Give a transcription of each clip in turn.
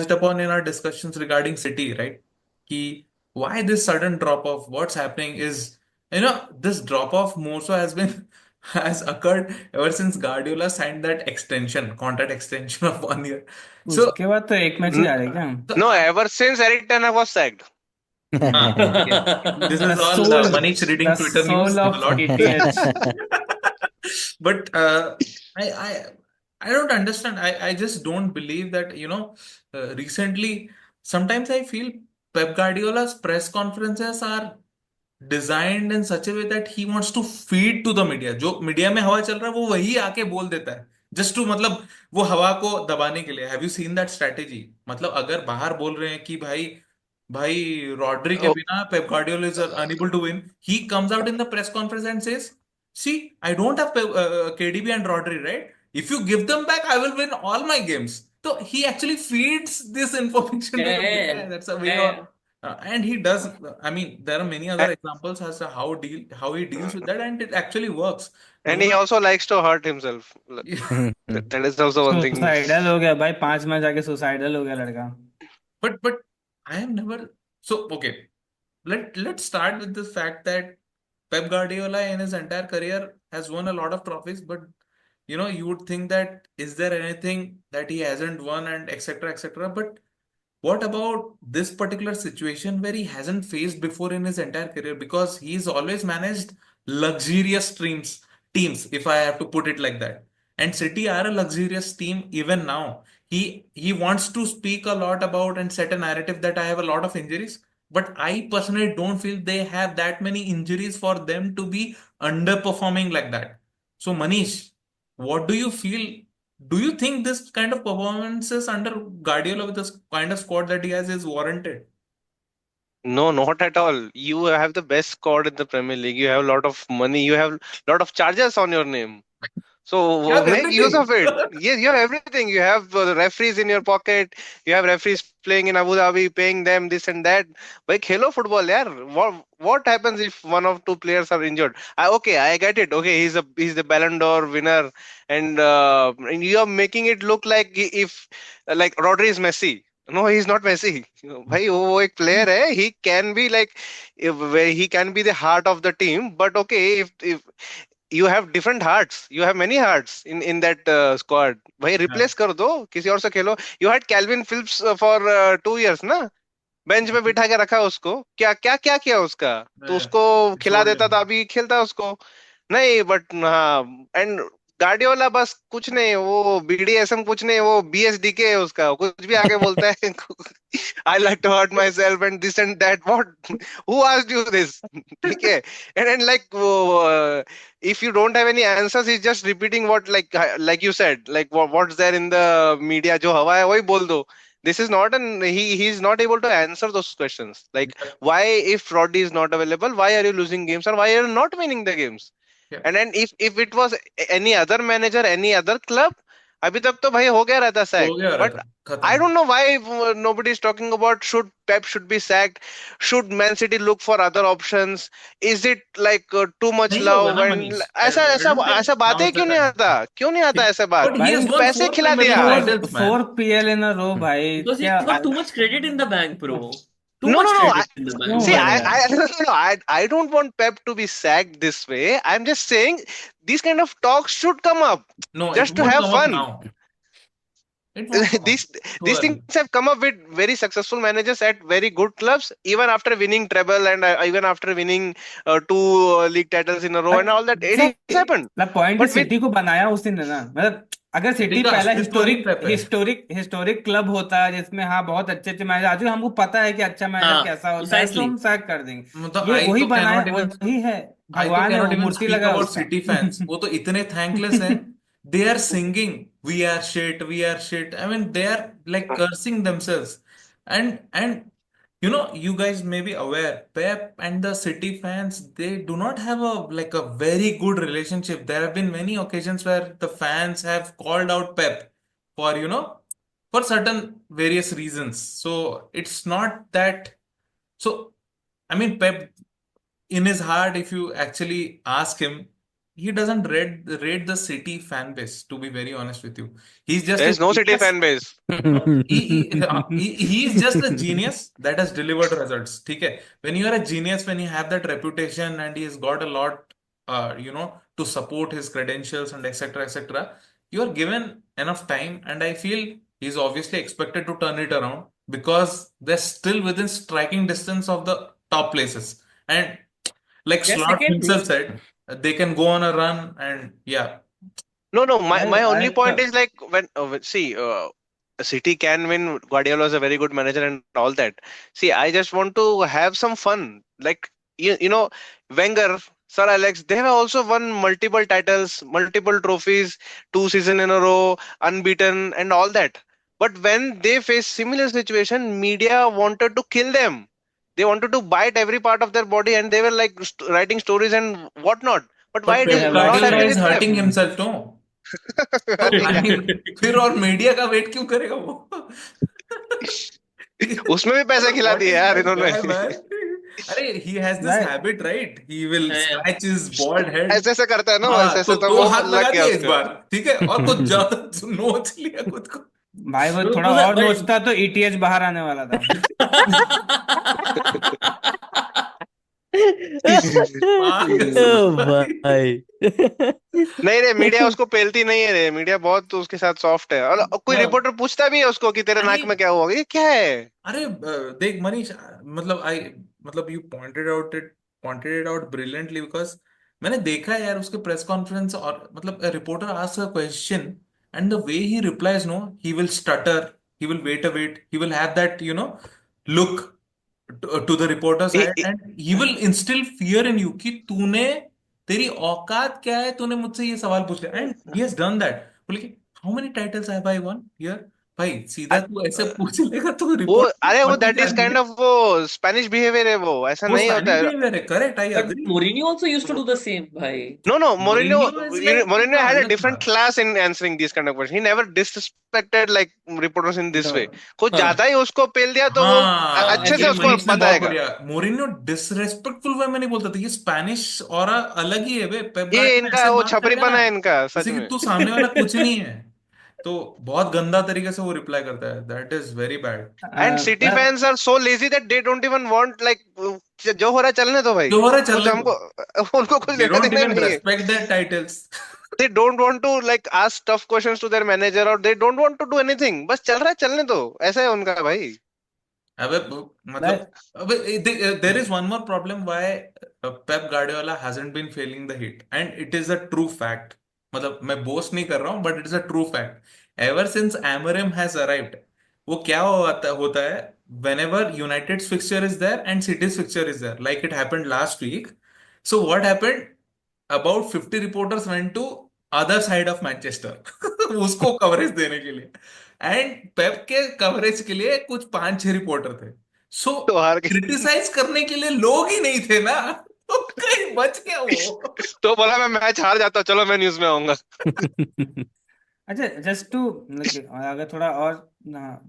touched upon in our discussions regarding City, right? Ki why this sudden drop off? What's happening is, this drop off more so has been has occurred ever since Guardiola signed that contract extension of 1 year. So, उसके बाद तो एक match ही N- आ रहे क्या? so No, ever since Eric Ten Hag was sacked. okay. This The is all soul, Manish the reading Twitter news soul a of lot. ETH. But I I I don't understand. I just don't believe that, recently sometimes I feel Pep Guardiola's press conferences are designed in such a way that he wants to feed to the media. जो media में हवा चल रहा है वो वही आके बोल देता है, जस्ट टू, मतलब वो हवा को दबाने के लिए. Have you seen that strategy? मतलब अगर बाहर बोल रहे हैं कि भाई भाई रॉड्री के Oh, बिना Pep Guardiola is unable to win, he comes out in the press conference and says, see, I don't have KDB and Rodri, right? If you give them back I will win all my games. तो he actually feeds this information to the media. है That's a way of, है and he does. I mean, there are many other examples as to how he deals with that, and it actually works. and No, he also likes to hurt himself. That is also one thing. Suicidal हो गया भाई, 5 match आके suicidal हो गया लड़का. but I have never. So okay, let's start with the fact that Pep Guardiola in his entire career has won a lot of trophies, but you would think that is there anything that he hasn't won and etc etc. But what about this particular situation where he hasn't faced before in his entire career? Because he's always managed luxurious teams, if I have to put it like that. And City are a luxurious team even now. He wants to speak a lot about and set a narrative that I have a lot of injuries, but I personally don't feel they have that many injuries for them to be underperforming like that. So Manish, what do you feel? Do you think this kind of performances under Guardiola with the kind of squad that he has is warranted? No, not at all. You have the best squad in the Premier League. You have a lot of money. You have a lot of charges on your name. You So have make use everything. of it. Yes, you have everything. You have the referees in your pocket. You have referees playing in Abu Dhabi, paying them this and that. Like hello football, yeah. What happens if one of two players are injured? Okay, I get it. Okay, he's the Ballon d'Or winner, and you are making it look like if like Rodri is Messi. No, he's not Messi. भाई वो एक player है. He can be like he can be the heart of the team. But okay, if you have different hearts, you have many hearts in that squad. भाई Yeah. replace कर दो, किसी और से खेलो. You had Calvin Phillips for 2 years ना, bench पे बिठा के रखा उसको. क्या क्या क्या किया उसका? तो Yeah. उसको खिला छोड़ देता देना. था, अभी खेलता उसको नहीं. बट हाँ, एंड गार्डियोला बस कुछ नहीं, वो बीडीएसएम कुछ नहीं, वो बीएसडीके है उसका. कुछ भी आके बोलता है. I like to hurt myself and this and that. What, who asked you this? ठीक है. एंड लाइक वो if you don't have any answers, he's just repeating what like you said, like what's there in the media. जो हवा है वही बोल दो. This is not an he's not able to answer those questions. Like why, if Roddy is not available, why are you losing games or why are you not winning the games? Yeah. And then if it was any other manager, any other club, अभी तक तो भाई हो गया रहता हो sack. गया But रहता. I खत्म. don't know why nobody is talking about should Pep should be sacked, should Man City look for other options, is it like too much नहीं होगा love ना and मनीष. ऐसा I ऐसा don't think ऐसा now बातें is the क्यों नहीं time. आता, क्यों नहीं आता ऐसा बात? But he has won पैसे four खिला Premier दिया. League four titles, man. 4 PL इन अ रो भाई, because he's क्या? got too much credit in the bank, bro. Too No, much no, no. credit in the क्यों bank. See, भाई यार? I don't want Pep to be sacked this way. I'm just saying these kind of talks should come up No, it just to won't have come up fun. now. It won't come up. these Too these things early. have come up with very successful managers at very good clubs, even after winning treble and even after winning two league titles in a row and all that. It See, has happened. मतलब point But with city को बनाया उस दिन है ना. मतलब अगर city city का पहला अस्तित्व ही हिस्टोरिक पेप है. हिस्टोरिक हिस्टोरिक क्लब होता है जिसमें हाँ बहुत अच्छे अच्छे मैनेजर, आज हमको पता है कि अच्छा मैनेजर हाँ, कैसा होता है, तो precisely. हम सैक कर देंगे. मतलब ये आई वही तो बनाया, कैनॉट इवन वही है. आई तो भगवान है वो, कैनॉट इवन मूर्ति स्पीक लगा है अबाउट उसका. City fans. वो तो इतने थैंकलेस हैं. They are singing we are shit. I mean they are like cursing themselves. And you guys may be aware, Pep and the City fans, they do not have a very good relationship. There have been many occasions where the fans have called out Pep for for certain various reasons. So it's not that. So I mean, Pep, in his heart, if you actually ask him, he doesn't rate the City fan base, to be very honest with you. He's just a There's no City genius. fan base. He is just a genius that has delivered results. Okay, when you are a genius, when you have that reputation and he has got a lot, to support his credentials and etc. etc. You are given enough time, and I feel he's obviously expected to turn it around because they're still within striking distance of the top places. And like Yeah, Slot second. himself said, they can go on a run, and yeah. No. My only point I is like see, City can win. Guardiola is a very good manager and all that. See, I just want to have some fun. Like you know, Wenger, Sir Alex, they have also won multiple titles, multiple trophies, 2 seasons in a row, unbeaten, and all that. But when they face similar situation, media wanted to kill them. They wanted to bite every part of their body, and they were like writing stories and whatnot. But why But it they is Pep have not watched Guardiola happening is with that. hurting Pep? himself too. तो I mean, फिर और media का wait क्यों करेगा वो? उसमें भी पैसे खिला What दिए is यार that इन्होंने. guy, man? अरे he has this Right. habit, right? He will Yeah. scratch his bald head. ऐसे ऐसे करता है ना, ऐसे हाँ, तो ऐसे, तो दो वो हाथ लग लगा गया दिया इस उसको. बार, ठीक है, और कुछ ज्यादा नोच लिया खुद को. भाई वो थोड़ा और नोचता तो ईटीएच बाहर आने वाला था. पागल ओ भाई. भाई. नहीं रे, मीडिया उसको पेलती नहीं है रे, मीडिया बहुत उसके साथ सॉफ्ट है. और कोई हाँ. रिपोर्टर पूछता भी है उसको कि तेरे नाक अरे में क्या हुआ, ये क्या है. अरे देख मनीष, मतलब you pointed it out brilliantly, because मैंने देखा है यार उसके प्रेस कॉन्फ्रेंस, और मतलब reporter ask a question and the way he replies, no, he will stutter, he will wait, he will have that look to the reporter uh, side, uh, and he will instil fear in you कि तूने, तेरी औकात क्या है, तूने मुझसे ये सवाल पूछ लिया. And he has done that. बोले कि how many titles have I one here. भाई सीधा तू ऐसे पूछ लेगा तो वो रिपोर्ट अरे वो पढ़ने दैट इज जानी काइंड है. ऑफ वो स्पेनिश बिहेवियर है, वो ऐसा वो नहीं होता स्पेनिश है. बिहेवियर है, correct, I But agree. Mourinho also used to do the same, bhai. No, Mourinho, Mourinho is like Mourinho थोड़ा had a अलग था. different class in answering these kind of questions. He never disrespected like reporters in this way. हाँ. कुछ हाँ. ज्यादा ही उसको पेल दिया तो वो हाँ, अच्छे से ये Agree. उसको मनीष ने बहुत बताएगा. बढ़िया. मोरिन्यो डिसरेस्पेक्टफुल वे में नहीं बोलता था, ये स्पेनिश और अलग ही है बे. पेप ये गार्डियोला इनका ऐसे वो बात करेगा ना, छपरीपना है इनका, सच जैसे कि में. तू सामने वाला कुछ नहीं है. तो बहुत गंदा तरीके से वो रिप्लाई करता है. That is very bad. And City Well, fans are so lazy that they don't even want like, जो हो रहा है चलने दो भाई. जो हो रहा है कुछ चलने हमको, दो. उनको कुछ दे लेना डोंट देना इवन नहीं है. Respect their titles. They don't want to like ask tough questions to their manager, और they don't want to do anything. बस चल रहा है चलने दो, ऐसा है उनका भाई. अबे मतलब, well, अबे there is one more problem why Pep Guardiola hasn't been feeling the heat, and it is a true fact. मतलब मैं बोस्ट नहीं कर रहा हूँ, but it is a true fact. Ever since Amorim has arrived, वो क्या होता है, whenever United's fixture is there and City's fixture is there, like it happened last week. So what happened? About 50 reporters went to other side of Manchester उसको coverage देने के लिए. And पेप के coverage के लिए कुछ 5-6 रिपोर्टर थे. सो तो हार के, क्रिटिसाइज करने के लिए लोग ही नहीं थे ना. तो कहीं बच गया वो. तो बोला मैं मैच हार जाता हूँ, चलो मैं न्यूज में आऊंगा. अच्छा, जस्ट टू अगर थोड़ा और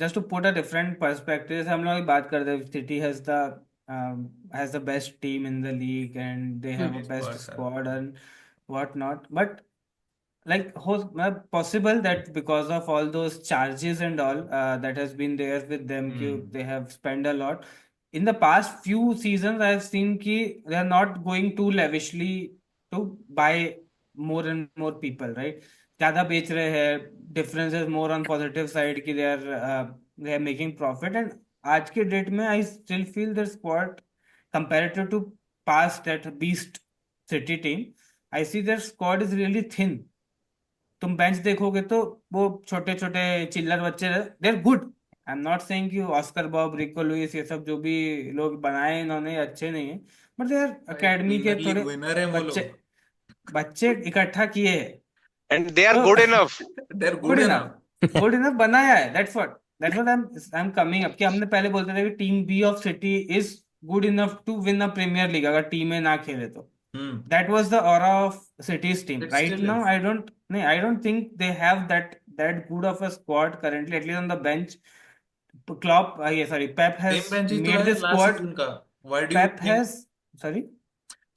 just to put a different perspective, जैसे हम लोग बात करते हैं City has the best team in the league and they have a Of best course, squad and what not, but like possible that because of all those charges and all that has been there with them, ki they have spent a lot in the past few seasons. I have seen ki they are not going too lavishly to buy more and more people, right? ज्यादा बेच रहे हैं, difference is more on positive side कि they are making profit. And आज के date में I still feel their squad comparative to past that beast City team, I see their squad is really thin. तुम bench देखोगे तो वो छोटे छोटे चिल्लर बच्चे, they are good. I am not saying कि ऑस्कर बॉब, रिको लुइस, ये सब जो भी लोग बनाए इन्होंने अच्छे नहीं है, बट दे आर अकेडमी के प्रीमियर लीग थोड़े विनर है वो बच्चे लोग. बच्चे इकट्ठा किए हैं. एंड दे आर तो good enough. They are good good enough, enough. Good enough बनाया है. That's what I am coming up, कि हमने पहले बोलते थे कि team B of City is good enough to win a Premier League अगर टीमें ना खेले तो. That was the aura of City's team. It Right still now, is. I don't think they have that good of a squad currently, at least on the bench. Pep same has bench ही तो made है the last squad. Season का. Why do you Pep think? has, sorry.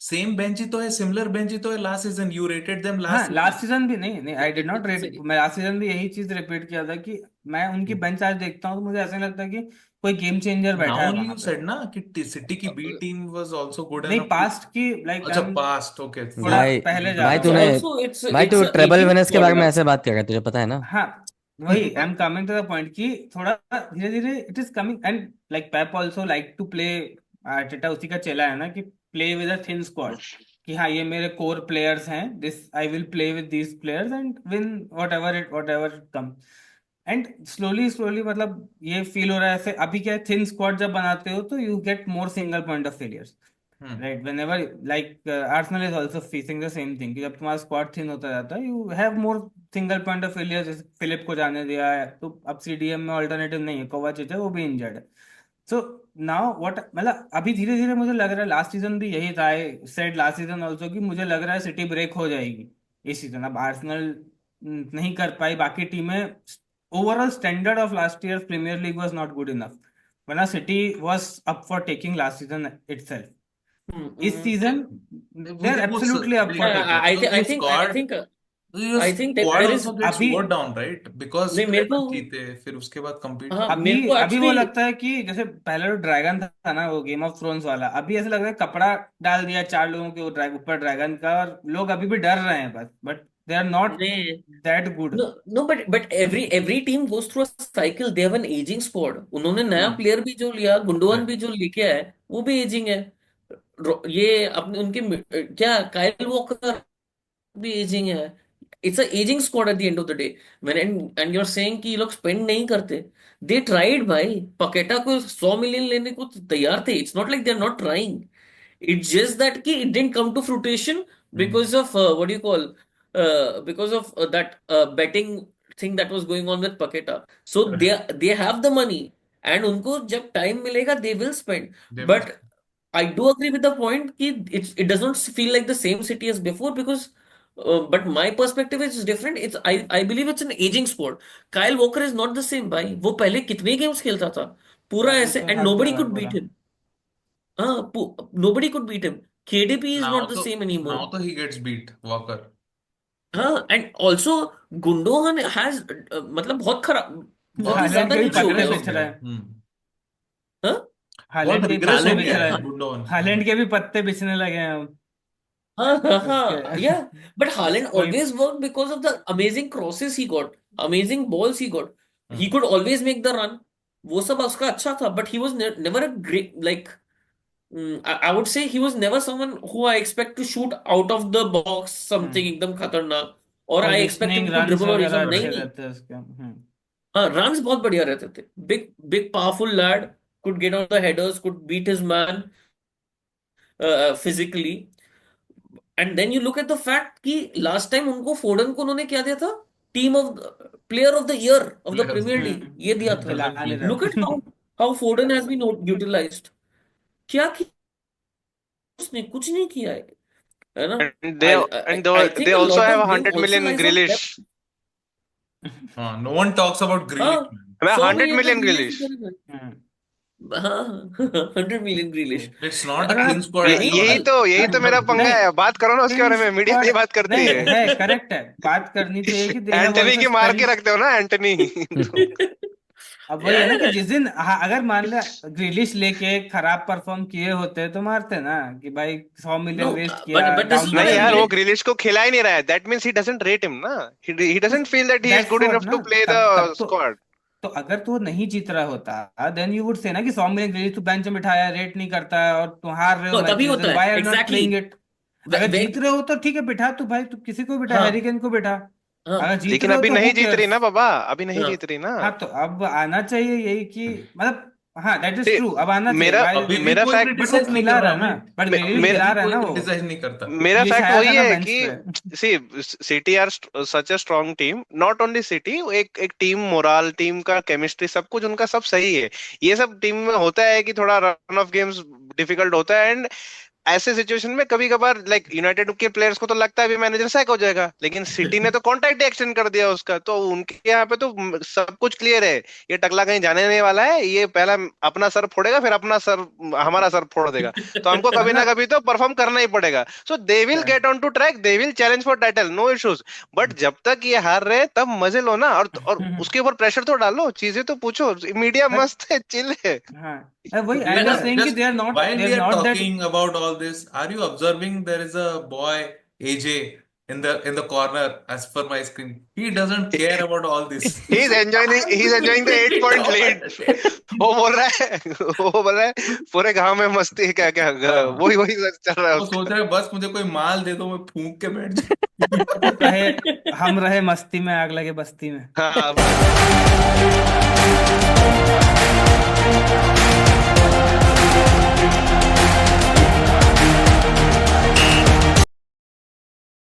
Same bench ही तो है, similar bench ही तो है last season, you rated them हाँ लास्ट लास्ट सीजन। सीजन भी नहीं नहीं, आई डिड नॉट बिल्कुल रेट, सही। मैं लास्ट सीजन भी यही चीज रिपीट किया था कि मैं उनकी बेंच आज देखता हूँ तो मुझे ऐसा नहीं लगता कि कोई गेम चेंजर बैठा नाउ है ओनली वहां यू पे। सेड ना कि सिटी की B team was also good नहीं एनफ टू। पास्ट की, लाइक अच्छा हम पास्ट, ओके थोड़ा फाइट। भाई पहले जा भाई रहा It's हूँ तूने मैं। also भाई it's तू a ट्रेबल aging विनर्स के squad बारे में यार। ऐसे बात कर रहा है, तुझे पता है ना? हाँ वही I am coming to the point कि थोड़ा धीरे धीरे it is coming, and like Pep also like to play, Arteta उसी का चेला है ना कि play with a thin squad, कि हाँ ये मेरे कोर प्लेयर्स हैं, this I will play with these players and win whatever it come. And slowly slowly मतलब ये फील हो रहा है ऐसे, अभी क्या है, थिन स्क्वाड जब बनाते हो तो you get more single point of failures, hmm right? Whenever like Arsenal is also facing the same thing कि जब तुम्हारा स्क्वाड थिन होता जाता है you have more single point of failure. जैसे फिलिप को जाने दिया है तो अब सीडीएम में ऑल्टरनेटिव नहीं है, कोवाचिच है वो भी इंजर्ड है। सो नाउ व्हाट, मतलब अभी धीरे धीरे मुझे लग रहा है, लास्ट सीजन भी यही था, I said last season also कि मुझे लग रहा है सिटी ब्रेक हो जाएगी इस सीजन। अब आर्सेनल नहीं कर पाई, बाकी टीमें, overall standard of last year Premier League was not good enough, वरना City was up for taking last season itself. इस सीजन दे आर वो absolutely up for taking. Because I squad, think your I think that squad there is also gets अभी wore down, right? Because नहीं मेरे को, Premiere जीते, फिर उसके बाद compete हाँ करना। अभी मेरे को अभी वो एक्चुअली, लगता है कि जैसे पहले तो ड्रैगन था ना वो गेम ऑफ थ्रोन्स वाला, अभी ऐसा लग रहा है कपड़ा डाल दिया चार लोगों के ऊपर ड्रैगन का, और लोग अभी भी डर रहे हैं बस, बट दे आर नॉट नहीं, that good. no no but every team goes through a cycle. They have an aging squad. उन्होंने नया हम्म प्लेयर भी जो लिया, गुंडोवन Right. भी जो लेके आए, वो भी एजिंग है। ये अपने उनके क्या, काइल वॉकर भी एजिंग है। It's a ageing squad at the end of the day. When and you are saying कि ये लोग स्पेंड नहीं करते, दे ट्राइड भाई। पकेटा को 100 मिलियन लेने को तैयार थे। It's not like they are not trying. It's just that ki it didn't come to fruition Hmm. because of what do you call, because of that betting thing that was going on with Paketa. So Right. they have the money, and उनको जब time मिलेगा they will spend. They will. But I do agree with the point कि it does not feel like the same city as before because. But my perspective is different. I believe it's an aging sport. Kyle Walker is not the same भाई। वो पहले कितने games खेलता था पूरा अभी ऐसे, तो and हक nobody जाएगा could पूरा। beat him. Nobody could beat him. KDP is not Now the तो same anymore. now तो he gets beat, Walker. And also Gundogan has मतलब बहुत खराब, बहुत ही हालैंड ज्यादा के भी नीचे हो पत्ते गया रिग्रेस हो पिच उसका। रहा गया। है, हाँ बहुत हालैंड के भी रिग्रेस पत्ते हो पिच गया रहा है है, गुंडोन। हालैंड के भी पत्ते पिचने लगे हैं अब हाँ हाँ हाँ, उसके। yeah. But Haaland कोई always worked because of the amazing crosses he got, amazing balls he got. He hmm could always make the run. वो सब उसका अच्छा था, but he was never a great like. I would say he was never someone who I expect to shoot out of the box something एकदम खतरनाक, और I expect positioning him to runs dribble और ये वगैरह सब नहीं अच्छे नहीं। रहते हैं उसके। हाँ रन्स बहुत बढ़िया रहते थे। Big big powerful lad, could get on the headers, could beat his man physically. And then you look at the fact कि last time उनको फोर्डन को उन्होंने क्या दिया था, team of player of the year of the Player of the Premier year. League ये And दिया he था। खिला doesn't नहीं play. लुक एट रहे। How Foden has been utilised. क्या किया उसने? कुछ नहीं किया है ना। And I they I and I they think a also lot have of blame 100 also million lies on Pep. Grealish. No one talks about हाँ Grealish, man. मैं 100 100 मिलियन का million ग्रीलिश Grealish. करेगा। हाँ 100 million Grealish. It's not a और thin आप squad anymore. यही हाँ, तो मेरा पंगा नहीं है। बात करो ना उसके थिन बारे में, मीडिया स्क्वाड नहीं बात करती नहीं है। है, करेक्ट है, बात करनी चाहिए कि दे हैव एंटनी आल्सो की मार के स्पेंड। रखते हो ना एंटनी। अब वही है ना कि यार जिस दिन, हाँ, अगर मान लिया ग्रिलिश लेके खराब परफॉर्म किए होते तो मारते ना कि भाई 100 मिलियन नो, वेस्ट किया but this is down what नहीं I यार, वो ग्रेडेड। mean. ग्रिलिश को खिला ही नहीं रहा है। That means he doesn't rate him ना। ही तो doesn't feel that he is that's good what enough ना, टू प्ले द तब तब स्क्वाड। तो अगर तू नहीं जीत रहा होता देन यू वुड से ना कि 100 मिलियन ग्रिलिश तू बेंच में बिठाया, रेट नहीं करता है और तू हार रहे हो तो तभी मैचेस, होता देन है why are not exactly playing it. अगर जीत exactly. रहे हो तो ठीक है बिठा, तू भाई तू किसी को बिठा, हैरी हाँ केन को बिठा। हाँ अगर जीत लेकिन रहे हो अभी तो हु नहीं जीत रही केयर्स। ना बाबा, अभी नहीं हाँ। जीत रही ना। हाँ तो अब आना चाहिए यही कि मतलब, हाँ दैट इज See, ट्रू, अब आना चाहिए मेरा भाई। अभी भी मेरा कोई फैक्ट बट वो क्रिटिसाइज नहीं खिला कर रहा रहा है ना, भाई। बट ग्रिलिश मेरा खिला अभी रहा है कोई ना वो, क्रिटिसाइज नहीं करता। मेरा फैक्ट बिछाया था वही ना है बेंच कि पे। See City are such a strong team. Not only City, एक एक टीम मोराल, टीम का केमिस्ट्री, सब कुछ उनका सब सही है। ये सब टीम में होता है कि थोड़ा रन ऑफ गेम्स डिफिकल्ट होता है। एंड ऐसे सिचुएशन में कभी कभार लाइक यूनाइटेड के प्लेयर्स को तो लगता है अभी मैनेजर सैक हो जाएगा, लेकिन सिटी ने तो कॉन्ट्रैक्ट एक्सटेंड कर दिया उसका, तो उनके यहाँ पे तो सब कुछ क्लियर है, ये टकला कहीं जाने नहीं वाला है, ये पहला अपना सर फोड़ेगा फिर अपना सर हमारा सर फोड़ देगा, तो हमको कभी ना मतलब कभी तो परफॉर्म करना ही पड़ेगा। So they will get on to track, they will challenge for title, no issues, but जब तक ये हार रहे हैं, तब मजे लो ना, और उसके ऊपर प्रेशर तो डालो, चीजें तो पूछो, मीडिया but मस्त है, चिल है। हाँ वही आई Wait, वाज सेइंग कि just they are while we are not that talking about all this, are you observing there is a boy AJ in the corner as per my screen? He doesn't care about all this. he's enjoying the 8 point lead. वो बोल रहा है, वो बोल रहा है पूरे गांव में मस्ती है, क्या क्या हाँ, वही वही चल रहा है वो उसका। सोच रहे हैं बस मुझे कोई माल दे दो, मैं फूंक के बैठ जाऊं। कहे हम रहे मस्ती में आग लगे बस्ती में। हाँ